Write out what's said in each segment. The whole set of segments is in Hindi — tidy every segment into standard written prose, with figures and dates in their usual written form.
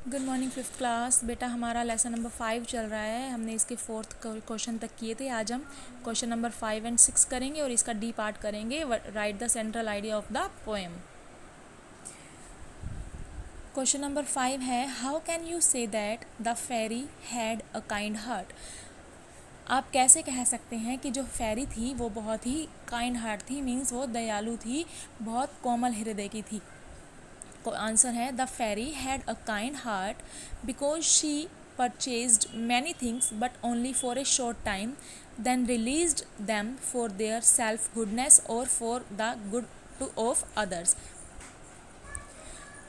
Good morning fifth class. बेटा हमारा लेसन नंबर 5 चल रहा है। हमने इसके फोर्थ क्वेश्चन तक किए थे। आज हम क्वेश्चन नंबर 5 एंड 6 करेंगे और इसका डी पार्ट करेंगे। Write the central idea of the poem. Question number 5 है, how can you say that the fairy had a kind heart. आप कैसे कह सकते हैं कि जो फेरी थी वो बहुत ही काइंड हार्ट थी, मीन्स वो दयालु थी, बहुत कोमल हृदय की थी। आंसर है the fairy had a kind heart because she purchased many things but only for a short time, then released them for their self goodness or for the good of others।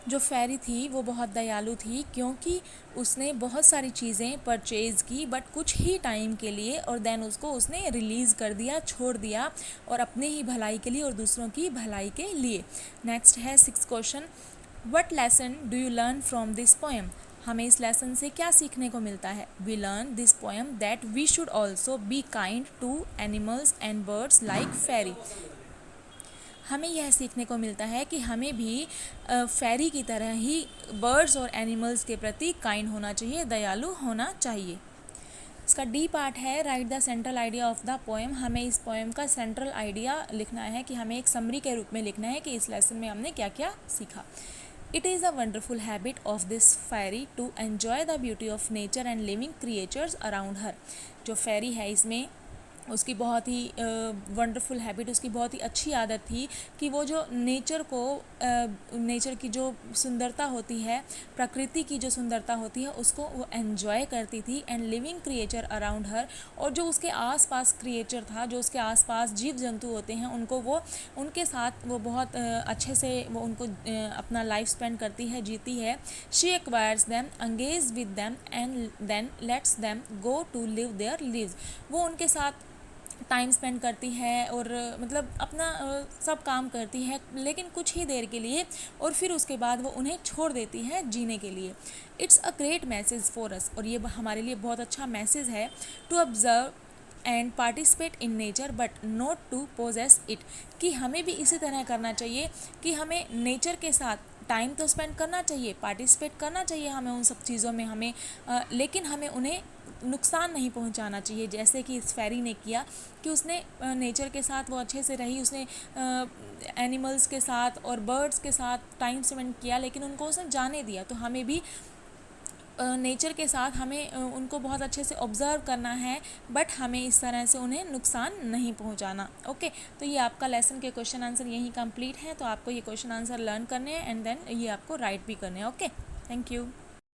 जो फेरी थी वो बहुत दयालु थी क्योंकि उसने बहुत सारी चीज़ें परचेज़ की बट कुछ ही टाइम के लिए, और देन उसको उसने रिलीज़ कर दिया, छोड़ दिया, और अपने ही भलाई के लिए और दूसरों की भलाई के लिए। नेक्स्ट है 6 question, what lesson do you learn from this poem. हमें इस लेसन से क्या सीखने को मिलता है। We learn this poem that we should also be kind to animals and birds like fairy. हमें यह सीखने को मिलता है कि हमें भी फेरी की तरह ही बर्ड्स और एनिमल्स के प्रति काइंड होना चाहिए, दयालु होना चाहिए। इसका डी पार्ट है, right the central idea of the poem. हमें इस पोएम का सेंट्रल आइडिया लिखना है, कि हमें एक समरी के रूप में लिखना है कि इस लेसन में हमने क्या क्या सीखा। It is a wonderful habit of this fairy to enjoy the beauty of nature and living creatures around her। जो फेरी है इसमें उसकी बहुत ही वंडरफुल हैबिट, उसकी बहुत ही अच्छी आदत थी कि वो जो नेचर को, नेचर की जो सुंदरता होती है, प्रकृति की जो सुंदरता होती है, उसको वो एन्जॉय करती थी। एंड लिविंग क्रिएचर अराउंड हर, और जो उसके आसपास क्रिएचर था, जो उसके आसपास जीव जंतु होते हैं, उनको वो, उनके साथ वो बहुत अच्छे से वो उनको अपना लाइफ स्पेंड करती है, जीती है। She acquires them, engage with them and then lets them go to live their lives. वो उनके साथ टाइम स्पेंड करती है और मतलब अपना सब काम करती है, लेकिन कुछ ही देर के लिए, और फिर उसके बाद वो उन्हें छोड़ देती है जीने के लिए। It's a great message for us, और ये हमारे लिए बहुत अच्छा मैसेज है। To observe and participate in nature but not to possess it, कि हमें भी इसी तरह करना चाहिए कि हमें नेचर के साथ टाइम तो स्पेंड करना चाहिए, पार्टिसिपेट करना चाहिए हमें उन सब चीज़ों में, हमें लेकिन हमें उन्हें नुकसान नहीं पहुंचाना चाहिए, जैसे कि इस फेरी ने किया कि उसने नेचर के साथ वो अच्छे से रही, उसने एनिमल्स के साथ और बर्ड्स के साथ टाइम स्पेंड किया, लेकिन उनको उसने जाने दिया। तो हमें भी नेचर के साथ हमें उनको बहुत अच्छे से ऑब्ज़र्व करना है, बट हमें इस तरह से उन्हें नुकसान नहीं पहुंचाना। ओके, तो ये आपका लेसन के क्वेश्चन आंसर यहीं कंप्लीट है। तो आपको ये क्वेश्चन आंसर लर्न करने हैं एंड देन ये आपको राइट भी करने हैं। Okay, thank you.